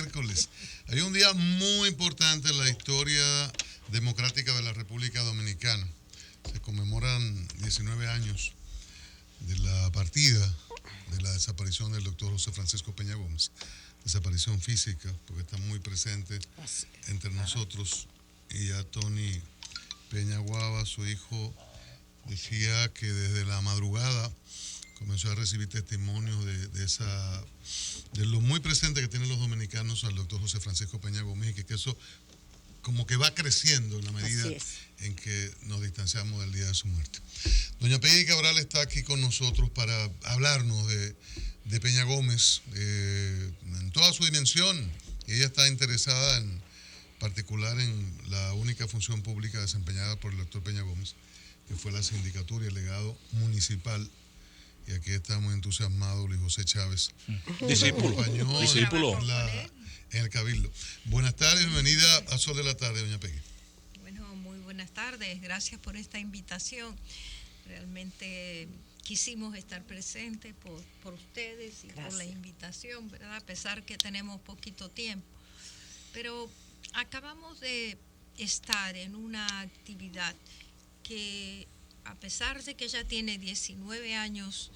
miércoles. Hay un día muy importante en la historia democrática de la República Dominicana. Se conmemoran 19 años de la partida, de la desaparición del doctor José Francisco Peña Gómez. Desaparición física, porque está muy presente entre nosotros. Y ya Tony Peña Guava, su hijo, decía que desde la madrugada comenzó a recibir testimonios de lo muy presente que tienen los dominicanos al doctor José Francisco Peña Gómez, y que eso como que va creciendo en la medida en que nos distanciamos del día de su muerte. Doña Peggy Cabral está aquí con nosotros para hablarnos de Peña Gómez en toda su dimensión. Y ella está interesada en particular en la única función pública desempeñada por el doctor Peña Gómez, que fue la sindicatura y el legado municipal. Y aquí está muy entusiasmado Luis José Chávez. Discípulo. En el Cabildo. Buenas tardes, bienvenida a Sol de la Tarde, doña Peggy. Bueno, muy buenas tardes, gracias por esta invitación. Realmente quisimos estar presentes por ustedes y por la invitación, ¿verdad? A pesar que tenemos poquito tiempo. Pero acabamos de estar en una actividad que, a pesar de que ya tiene 19 años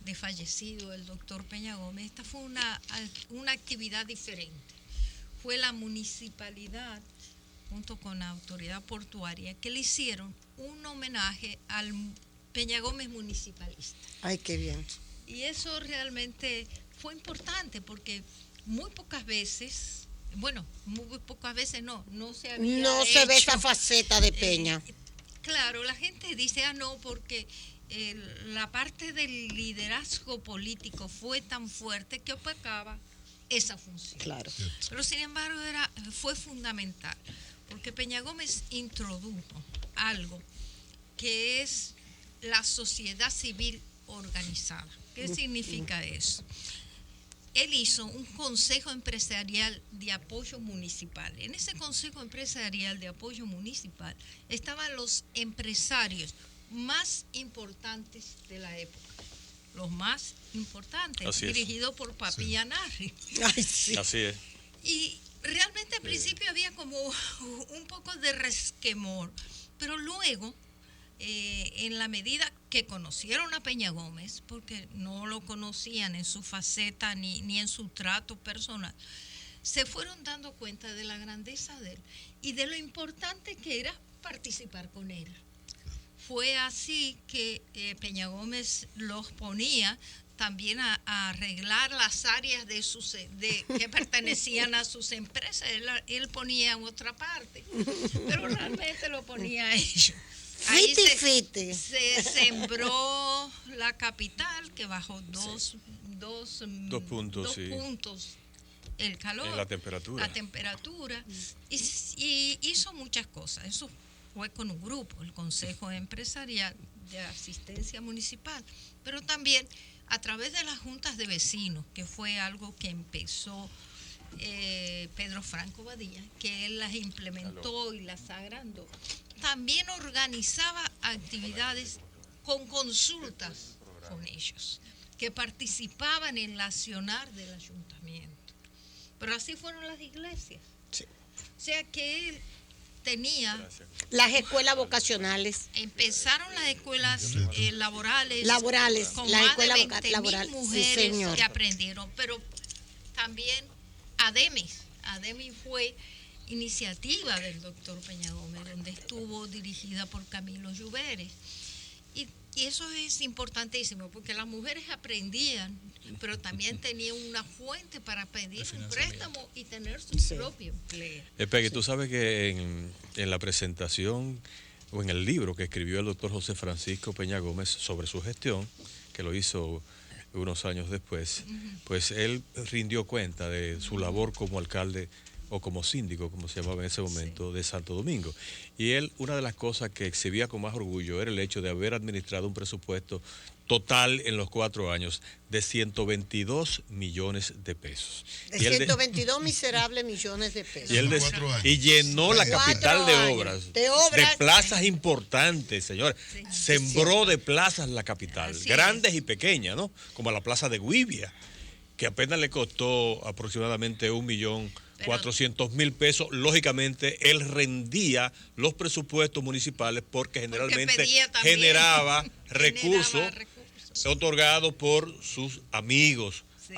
de fallecido el doctor Peña Gómez, esta fue una actividad diferente. Fue la municipalidad, junto con la autoridad portuaria, que le hicieron un homenaje al Peña Gómez municipalista. Ay, qué bien. Y eso realmente fue importante porque muy pocas veces no se había No se ve esa faceta de Peña. Claro, la gente dice, no, porque la parte del liderazgo político fue tan fuerte que opacaba esa función. Claro. Pero sin embargo fue fundamental, porque Peña Gómez introdujo algo que es la sociedad civil organizada. ¿Qué significa eso? Él hizo un consejo empresarial de apoyo municipal. En ese consejo empresarial de apoyo municipal estaban los empresarios más importantes de la época. Los más importantes, dirigido por Papi Yanarri. Ay, sí. Así es. Y realmente al principio había como un poco de resquemor, pero luego, en la medida que conocieron a Peña Gómez, porque no lo conocían en su faceta ni en su trato personal, se fueron dando cuenta de la grandeza de él y de lo importante que era participar con él. Fue así que Peña Gómez los ponía también a arreglar las áreas que pertenecían a sus empresas. Él ponía en otra parte, pero realmente lo ponía a ellos. Ahí se sembró la capital, que bajó dos puntos el calor, en la temperatura, y hizo muchas cosas. Eso fue con un grupo, el Consejo Empresarial de Asistencia Municipal, pero también a través de las juntas de vecinos, que fue algo que empezó Pedro Franco Badilla, que él las implementó y las agrandó. También organizaba actividades con consultas con ellos, que participaban en el accionar del ayuntamiento. Pero así fueron las iglesias. Sí. O sea que él tenía... Las escuelas vocacionales. Empezaron las escuelas laborales. Con las más escuelas de 20.000 mujeres que aprendieron. Pero también ADEMI fue iniciativa del doctor Peña Gómez, donde estuvo dirigida por Camilo Lluveres. Y eso es importantísimo, porque las mujeres aprendían, pero también tenían una fuente para pedir un préstamo y tener su propio empleo. Peggy, tú sabes que en la presentación o en el libro que escribió el doctor José Francisco Peña Gómez sobre su gestión, que lo hizo unos años después, pues él rindió cuenta de su labor como alcalde o como síndico, como se llamaba en ese momento, de Santo Domingo. Y él, una de las cosas que exhibía con más orgullo era el hecho de haber administrado un presupuesto total en los 4 años de 122 millones de pesos. De 122 miserables millones de pesos. Y llenó la capital de obras, de plazas importantes, señores. Sembró de plazas la capital, grandes y pequeñas, ¿no? Como la plaza de Guivia. que apenas le costó aproximadamente 1.400.000 pesos. Lógicamente, él rendía los presupuestos municipales porque generalmente generaba recursos otorgados por sus amigos. Sí.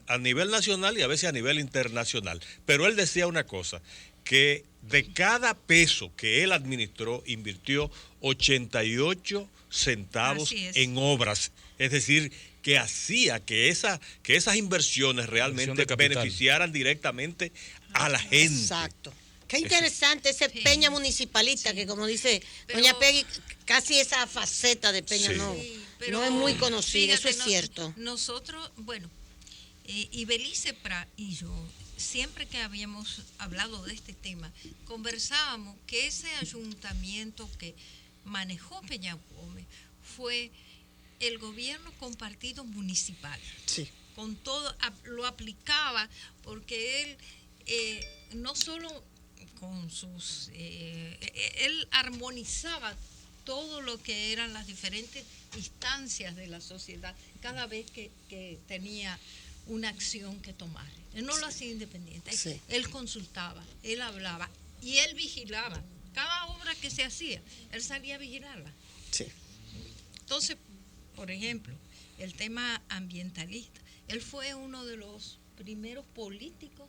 A nivel nacional y a veces a nivel internacional. Pero él decía una cosa, que de cada peso que él administró, invirtió 88 centavos en obras. Es decir, que hacía que esas inversiones realmente beneficiaran directamente a la gente. Exacto. Qué interesante ese Peña municipalista, que como dice doña Peggy, casi esa faceta de Peña no es muy conocida, eso es cierto. Nosotros, bueno, y Belice Prat y yo, siempre que habíamos hablado de este tema, conversábamos que ese ayuntamiento que manejó Peña Gómez fue el gobierno compartido municipal. Sí. Con todo, lo aplicaba porque él no solo con sus... él armonizaba todo lo que eran las diferentes instancias de la sociedad cada vez que tenía una acción que tomar. Él no lo hacía independiente. Sí. Él consultaba, él hablaba y él vigilaba. Cada obra que se hacía, él salía a vigilarla. Sí. Entonces, por ejemplo, el tema ambientalista. Él fue uno de los primeros políticos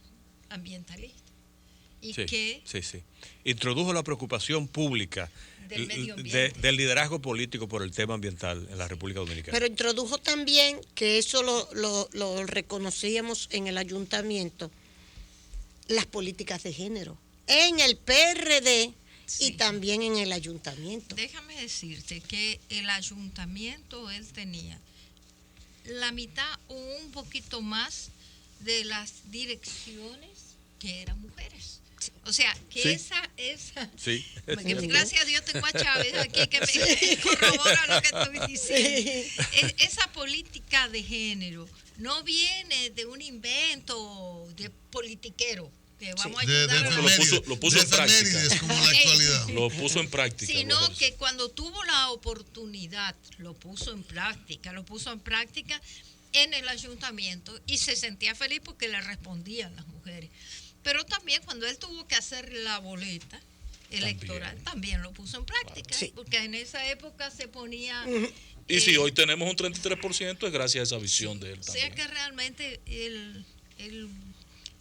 ambientalistas. Y sí. Introdujo la preocupación pública del medio ambiente, del liderazgo político por el tema ambiental en la República Dominicana. Pero introdujo también, que eso lo reconocíamos en el ayuntamiento, las políticas de género. En el PRD y también en el ayuntamiento. Déjame decirte que el ayuntamiento, él tenía la mitad o un poquito más de las direcciones que eran mujeres. O sea, que esa gracias a Dios tengo a Chávez aquí que me corrobora lo que estoy diciendo. Esa política de género no viene de un invento de politiquero. Vamos a ayudar lo puso en práctica. Como la actualidad. Lo puso en práctica. Sino que cuando tuvo la oportunidad, lo puso en práctica en el ayuntamiento y se sentía feliz porque le respondían las mujeres. Pero también cuando él tuvo que hacer la boleta electoral, también lo puso en práctica, porque en esa época se ponía... Y si hoy tenemos un 33% es gracias a esa visión de él también. O sea que realmente él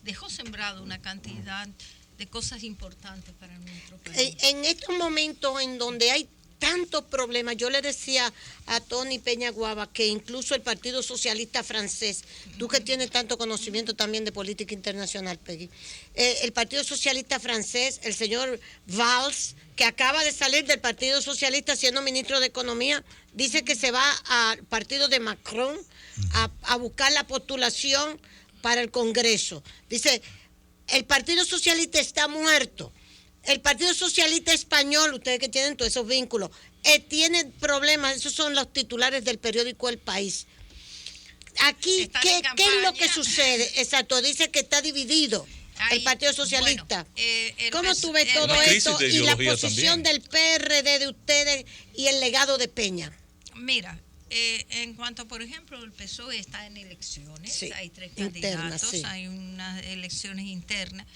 dejó sembrado una cantidad de cosas importantes para nuestro país. En estos momentos en donde hay tantos problemas, yo le decía a Tony Peñaguaba que incluso el Partido Socialista francés, tú que tienes tanto conocimiento también de política internacional, Peggy, el Partido Socialista francés, el señor Valls, que acaba de salir del Partido Socialista siendo ministro de Economía, dice que se va al partido de Macron a buscar la postulación para el Congreso. Dice, el Partido Socialista está muerto. El Partido Socialista Español, ustedes que tienen todos esos vínculos, tiene problemas. Esos son los titulares del periódico El País. Aquí, ¿qué es lo que sucede? Exacto, dice que está dividido el Partido Socialista. Bueno, ¿cómo tú ves todo esto y la posición del PRD de ustedes y el legado de Peña? Mira, en cuanto, por ejemplo, el PSOE está en elecciones, hay 3 candidatos, hay unas elecciones internas.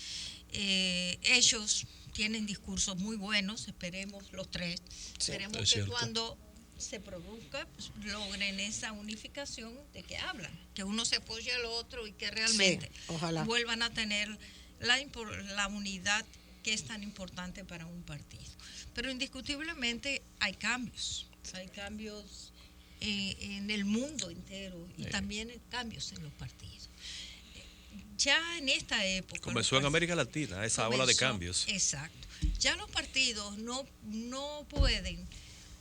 Ellos tienen discursos muy buenos, esperemos los 3. Esperemos que cuando se produzca, pues, logren esa unificación de que hablan, que uno se apoye al otro y que realmente vuelvan a tener la unidad que es tan importante para un partido. Pero indiscutiblemente hay cambios en el mundo entero y también cambios en los partidos. Ya en esta época... Comenzó en América Latina esa ola de cambios. Exacto. Ya los partidos no pueden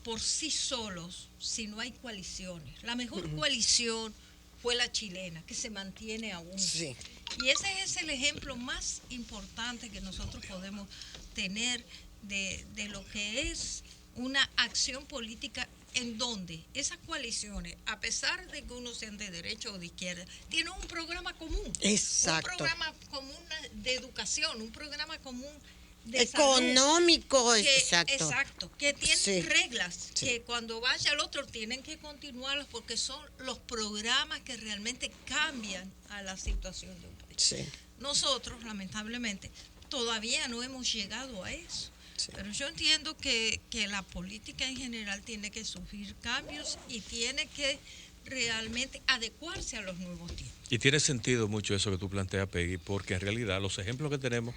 por sí solos si no hay coaliciones. La mejor coalición fue la chilena, que se mantiene aún. Sí. Y ese es el ejemplo más importante que nosotros podemos tener de lo que es una acción política en donde esas coaliciones, a pesar de que uno sea de derecha o de izquierda, tienen un programa común. Exacto. Un programa común de educación, un programa común de salud, económico, que, exacto. que tienen Sí. reglas, Sí. que cuando vaya al otro tienen que continuarlos porque son los programas que realmente cambian a la situación de un país. Sí. Nosotros, lamentablemente, todavía no hemos llegado a eso. Sí. Pero yo entiendo que la política en general tiene que sufrir cambios y tiene que realmente adecuarse a los nuevos tiempos. Y tiene sentido mucho eso que tú planteas, Peggy, porque en realidad los ejemplos que tenemos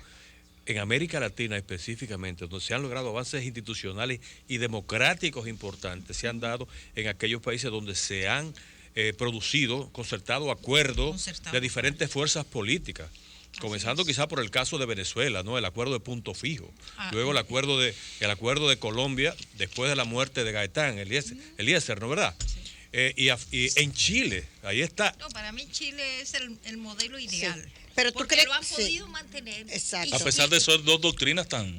en América Latina específicamente, donde se han logrado avances institucionales y democráticos importantes, se han dado en aquellos países donde se han producido, concertado acuerdos de diferentes fuerzas políticas. Comenzando quizá por el caso de Venezuela, ¿no? El acuerdo de punto fijo. Luego el acuerdo de Colombia, después de la muerte de Gaitán, Eliezer, ¿no verdad? Y en Chile, ahí está. No, para mí Chile es el modelo ideal. Sí. Pero tú porque crees lo han sí. podido mantener. Exacto. A pesar de ser dos doctrinas tan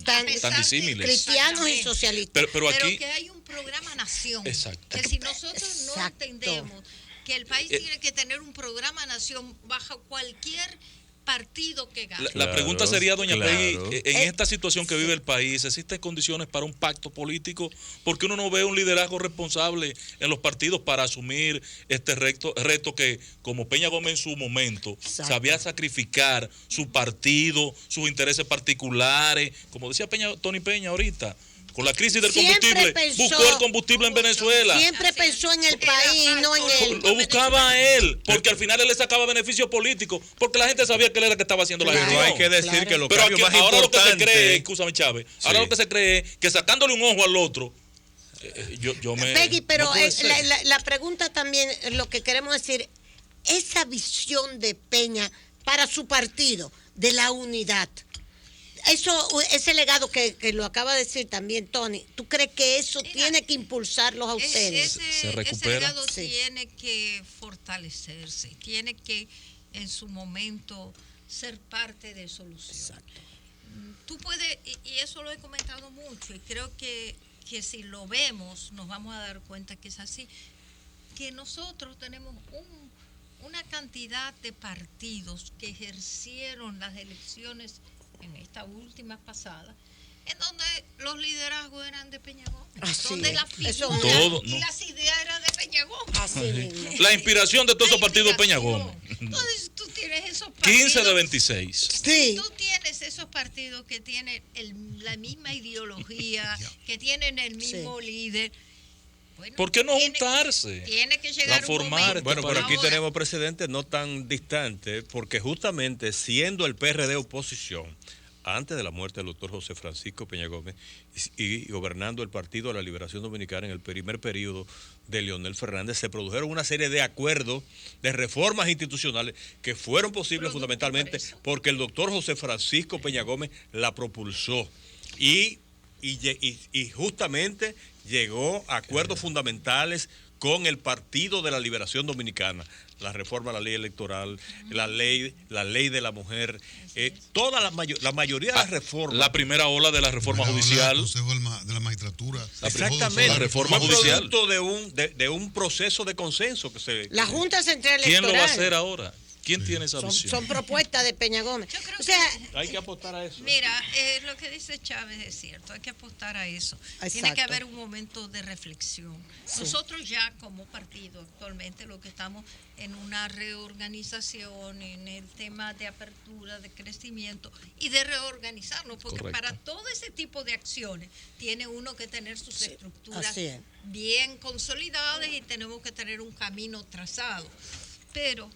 disímiles. Cristianos y socialistas. Pero aquí, que hay un programa nación. Exacto. Que si nosotros no Exacto. entendemos que el país tiene que tener un programa nación bajo cualquier partido que gane. la pregunta sería, doña Peggy, claro. en esta situación que vive el país, ¿existen condiciones para un pacto político? Porque uno no ve un liderazgo responsable en los partidos para asumir este reto que, como Peña Gómez en su momento, Exacto. sabía sacrificar su partido, sus intereses particulares, como decía Tony Peña ahorita. Con la crisis del Siempre combustible, buscó el combustible en Venezuela. Siempre pensó en el país, no en él. Lo buscaba a él, porque al final él le sacaba beneficio político, porque la gente sabía que él era el que estaba haciendo la Pero gestión. hay que decir Claro. que los Pero cambios aquí, más ahora lo que se importantes... cree, escúchame Chávez, ahora Sí. lo que se cree es que sacándole un ojo al otro, yo me... Peggy, pero no puede ser. la pregunta también, lo que queremos decir, esa visión de Peña para su partido, de la unidad, ese legado que lo acaba de decir también Tony, ¿tú crees que eso tiene que impulsarlos a ustedes? Se recupera. Ese legado Sí. tiene que fortalecerse, tiene que en su momento ser parte de solución. Tú puedes, y eso lo he comentado mucho, y creo que si lo vemos nos vamos a dar cuenta que es así, que nosotros tenemos una cantidad de partidos que ejercieron las elecciones en esta última pasada, en donde los liderazgos eran de Peña Gómez, Así donde es. la Eso figura Todo, y ¿no? las ideas eran de Peña Gómez. Así mismo. La inspiración de todos esos La partidos de Peña inspiración. Gómez. Entonces tú tienes esos partidos. 15 de 26. Sí. Tú tienes esos partidos que tienen la misma ideología, que tienen el mismo líder. Bueno, ¿Por qué no tiene- juntarse? Tiene que llegar un Transformar momento. este Bueno, pero aquí Ahora, tenemos precedentes no tan distantes, porque justamente siendo el PRD oposición, antes de la muerte del doctor José Francisco Peña Gómez y gobernando el Partido de la Liberación Dominicana en el primer periodo de Leonel Fernández, se produjeron una serie de acuerdos, de reformas institucionales que fueron posibles Producto fundamentalmente por eso. porque el doctor José Francisco Peña Gómez la propulsó y justamente llegó a acuerdos fundamentales con el Partido de la Liberación Dominicana, la reforma a la ley electoral, la ley de la mujer, toda la mayoría de las reformas. La primera ola de la reforma judicial. El Consejo de la Magistratura. Exactamente, la reforma fue judicial. producto de un proceso de consenso que se... La Junta Central ¿Quién Electoral. lo va a hacer ahora? ¿Quién tiene esa Son, visión? son propuestas de Peña Gómez. Yo creo O sea, Hay que apostar a eso. Mira, lo que dice Chávez es cierto, hay que apostar a eso. Tiene que Exacto. haber un momento de reflexión. Nosotros ya como partido actualmente lo que estamos en una reorganización, en el tema de apertura, de crecimiento y de reorganizarnos, porque Correcto. para todo ese tipo de acciones tiene uno que tener sus estructuras así es. bien consolidadas y tenemos que tener un camino trazado. Pero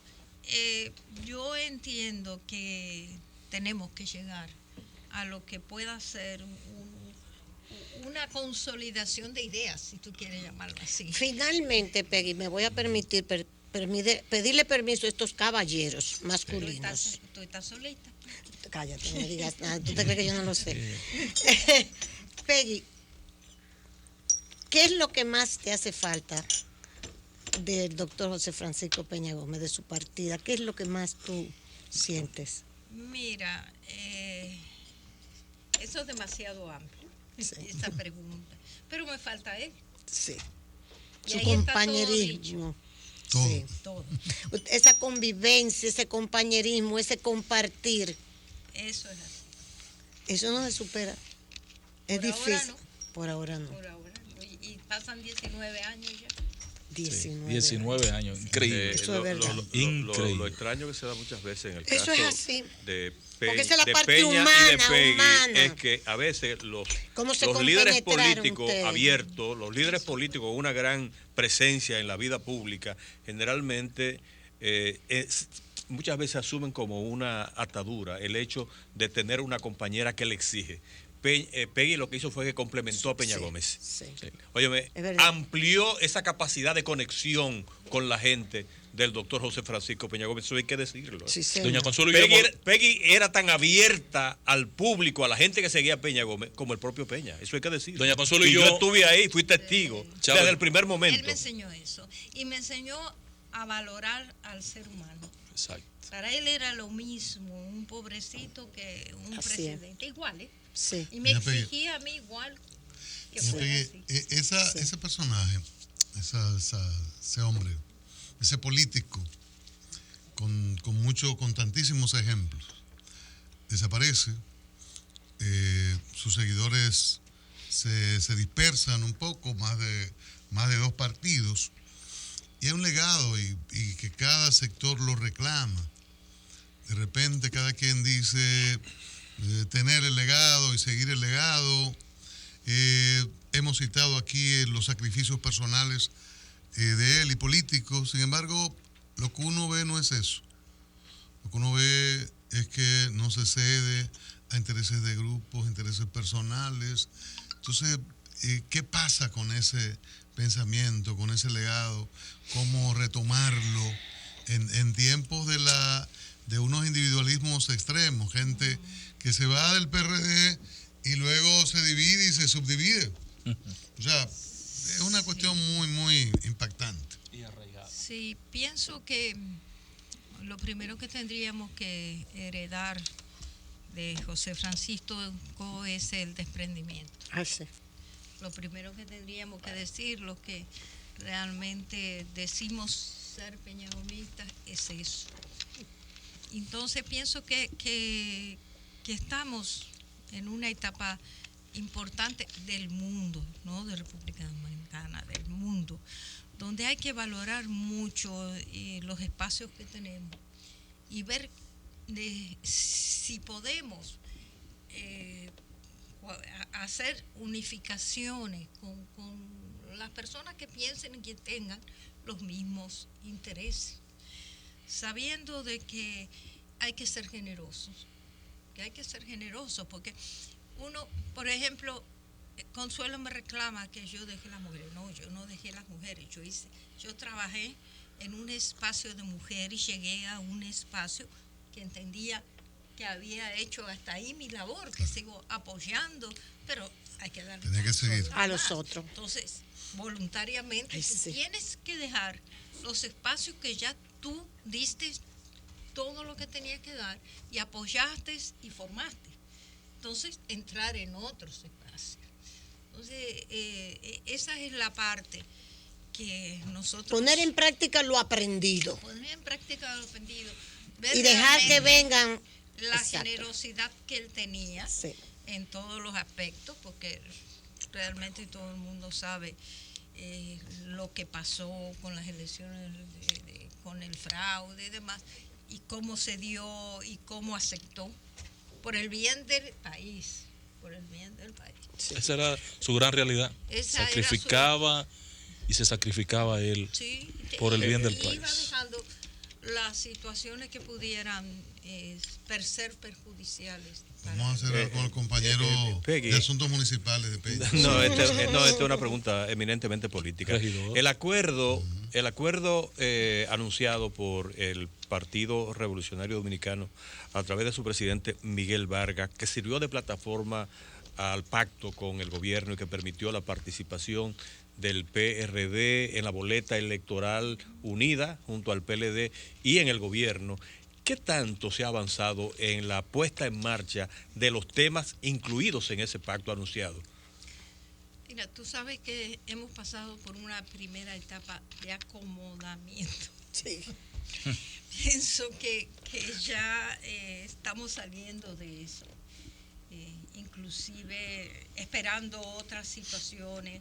yo entiendo que tenemos que llegar a lo que pueda ser una consolidación de ideas, si tú quieres llamarlo así. finalmente, Peggy, me voy a permitir pedirle permiso a estos caballeros masculinos. Tú estás solita. Cállate, no me digas nada. ¿Tú te crees que yo no lo sé? Peggy, ¿qué es lo que más te hace falta del doctor José Francisco Peña Gómez, de su partida? ¿Qué es lo que más tú sientes? Mira, eso es demasiado amplio, esa pregunta. Pero me falta él, Sí. Y Su ahí está todo compañerismo. Todo. Sí. todo. Esa convivencia, ese compañerismo, ese compartir. Eso es así. Eso no se supera. Es Por ahora difícil. no. Por ahora no. Por ahora. Y pasan 19 años ya. 19 años, increíble. Eso es verdad. Increíble. Lo extraño que se da muchas veces en el Eso caso es así. de, Porque esa es la de parte Peña y de humana, Peggy humana. es que a veces ¿Cómo se los líderes compenetraron políticos ustedes? abiertos, los líderes políticos con una gran presencia en la vida pública, generalmente muchas veces asumen como una atadura el hecho de tener una compañera que le exige. Peggy lo que hizo fue que complementó a Peña Sí, Gómez. sí. Óyeme, Es verdad. amplió esa capacidad de conexión con la gente del doctor José Francisco Peña Gómez, eso hay que decirlo. Sí, señor. Doña Consuelo y yo Peggy era tan abierta al público, a la gente que seguía a Peña Gómez, como el propio Peña, eso hay que decirlo. Doña Consuelo y yo yo- estuve ahí, fui testigo Chávez. desde el primer Él momento. me enseñó eso. Y me enseñó a valorar al ser humano. Exacto. Para él era lo mismo un pobrecito que un Así es. presidente. Igual, ¿eh? Sí. Y me Mira, Peggy. exigía a mí igual que Yo fuera pegué, así. ese personaje, ese hombre, ese político, con tantísimos ejemplos, desaparece, sus seguidores se dispersan un poco, más de 2 partidos, y hay un legado y que cada sector lo reclama. De repente cada quien dice tener el legado y seguir el legado. Hemos citado aquí los sacrificios personales de él y políticos. Sin embargo, lo que uno ve no es eso. Lo que uno ve es que no se cede a intereses de grupos, intereses personales. Entonces, ¿qué pasa con ese pensamiento, con ese legado? ¿Cómo retomarlo en tiempos de unos individualismos extremos? Gente que se va del PRD y luego se divide y se subdivide. O sea, es una cuestión muy, muy impactante. Sí, pienso que lo primero que tendríamos que heredar de José Francisco es el desprendimiento. Ah, sí. Lo primero que tendríamos que decir, los que realmente decimos ser peñagomistas, es eso. Entonces pienso que estamos en una etapa importante del mundo, no de República Dominicana, del mundo, donde hay que valorar mucho los espacios que tenemos y ver si podemos hacer unificaciones con las personas que piensen y que tengan los mismos intereses, sabiendo de que hay que ser generosos, porque uno, por ejemplo, Consuelo me reclama que yo dejé las mujeres. No, yo no dejé las mujeres, yo trabajé en un espacio de mujer y llegué a un espacio que entendía que había hecho hasta ahí mi labor, que sigo apoyando, pero hay que darle Tenía que chance seguir. A los demás. otros. Entonces, voluntariamente, Ay, tú sí. tienes que dejar los espacios que ya tú diste todo lo que tenías que dar y apoyaste y formaste. Entonces, entrar en otros espacios. Entonces, esa es la parte que nosotros... Poner en práctica lo aprendido. Poner en práctica lo aprendido. Ver Y dejar que realmente vengan. la Exacto. generosidad que él tenía Sí. en todos los aspectos, porque realmente todo el mundo sabe lo que pasó con las elecciones, con el fraude y demás, y cómo se dio y cómo aceptó por el bien del país, Esa era su gran realidad. Esa era Sacrificaba y se sacrificaba él. Sí, por el bien del y iba país. dejando las situaciones que pudieran ser perjudiciales. Vamos a hacer con el compañero Peggy. de Asuntos Municipales de Peggy. No, esta es una pregunta eminentemente política. Regidor. El acuerdo anunciado por el Partido Revolucionario Dominicano a través de su presidente Miguel Vargas, que sirvió de plataforma al pacto con el gobierno y que permitió la participación del PRD en la boleta electoral unida junto al PLD y en el gobierno. ¿Qué tanto se ha avanzado en la puesta en marcha de los temas incluidos en ese pacto anunciado? Mira, tú sabes que hemos pasado por una primera etapa de acomodamiento. Sí. Pienso que ya estamos saliendo de eso. inclusive esperando otras situaciones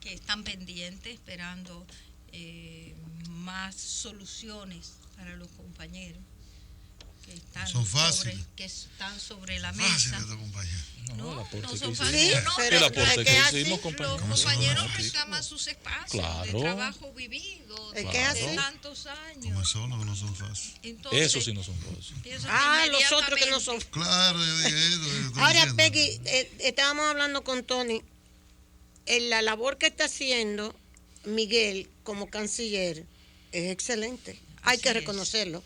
que están pendientes, esperando más soluciones para los compañeros que están, son fáciles. que están sobre la Fácil mesa. esta compañía. No, el aporte no que son hicimos. fáciles, Sí, no, pero El aporte es que así. hicimos, los compañeros. compañeros Sí. reclaman sus espacios Claro. de trabajo vivido Es de que es así. tantos años. Como son los que no son fáciles. Entonces, Eso sí no son cosas. pienso que Los otros que no son. Claro, yo dije eso. yo estoy Ahora, diciendo. Peggy, estábamos hablando con Tony, en la labor que está haciendo Miguel como canciller es excelente. Hay Así que es. reconocerlo.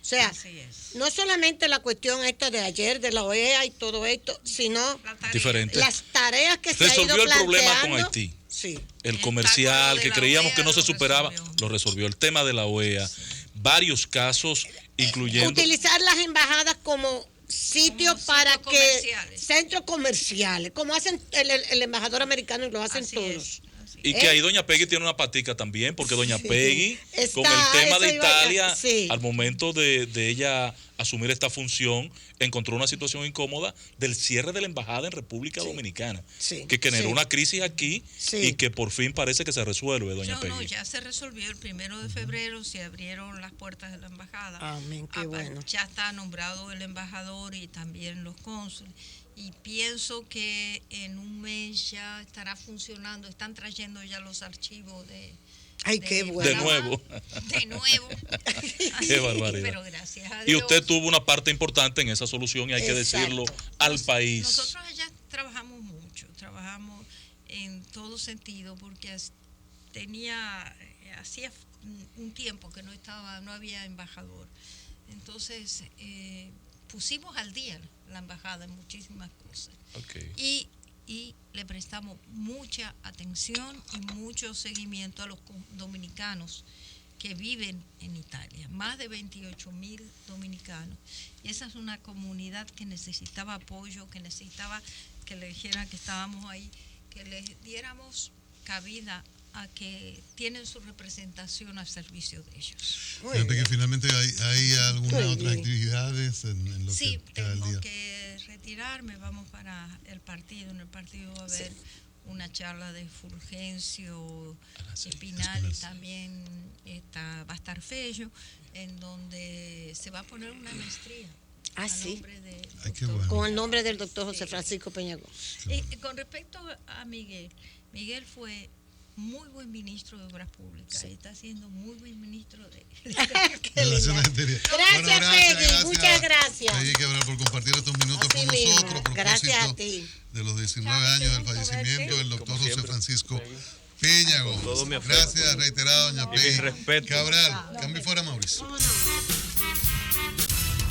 O sea, Así es. no solamente la cuestión esta de ayer, de la OEA y todo esto, sino La tarea Diferente. de- las tareas que se ha ido Resolvió el problema con planteando. Haití. Sí. El El comercial acuerdo de que la creíamos OEA que no se lo superaba, resolvió. lo resolvió. El tema de la OEA, varios casos, incluyendo... Utilizar las embajadas como sitios Como para sitios que comerciales. centros comerciales, como hacen el embajador americano y lo hacen Así todos. es, así Y es. que ahí doña Peggy tiene una patica también, porque doña Sí. Peggy, Está, con el tema eso de iba a- Italia, sí. al momento de ella asumir esta función, encontró una situación incómoda del cierre de la embajada en República Dominicana, Sí. que generó Sí. una crisis aquí Sí. y que por fin parece que se resuelve, doña No, Peggy. no, ya se resolvió el 1 de febrero, se abrieron las puertas de la embajada. Amén, qué bueno. Ya está nombrado el embajador y también los cónsules. Y pienso que en un mes ya estará funcionando, están trayendo ya los archivos de... Ay, qué De bueno. nuevo. De nuevo. Qué barbaridad. Pero gracias a Y Dios. usted tuvo una parte importante en esa solución y hay que Exacto. decirlo al país. Nosotros allá trabajamos mucho, trabajamos en todo sentido porque hacía un tiempo que no había embajador. Entonces pusimos al día la embajada en muchísimas cosas Ok. y le prestamos mucha atención y mucho seguimiento a los dominicanos que viven en Italia, más de 28.000 dominicanos. Y esa es una comunidad que necesitaba apoyo, que necesitaba que le dijeran que estábamos ahí, que les diéramos cabida a que tienen su representación al servicio de ellos. Muy Fíjate bien. que finalmente hay algunas Muy otras bien. actividades en lo Sí, que queda el tengo día. que retirarme, vamos para el partido. En el partido va a haber una charla de Fulgencio Espinal y también va a estar Fello, en donde se va a poner una maestría. Ah, a sí. nombre de Ay, qué doctor. bueno. Con el nombre del doctor José Francisco Peñagón. Con respecto a Miguel, Miguel fue muy buen ministro de Obras Públicas y está siendo muy buen ministro de... Relaciones exteriores. Gracias, Peggy, muchas gracias. Peggy Quebral por compartir estos minutos Así con mismo. nosotros. A Gracias a propósito ti. de los 19 años del fallecimiento del doctor Como José siempre, Francisco Peña todo mi Gómez. afecto. Gracias, reiterado, doña Y mi Peggy respeto. Cabral. Cambio fuera, Mauricio. ¿Cómo no?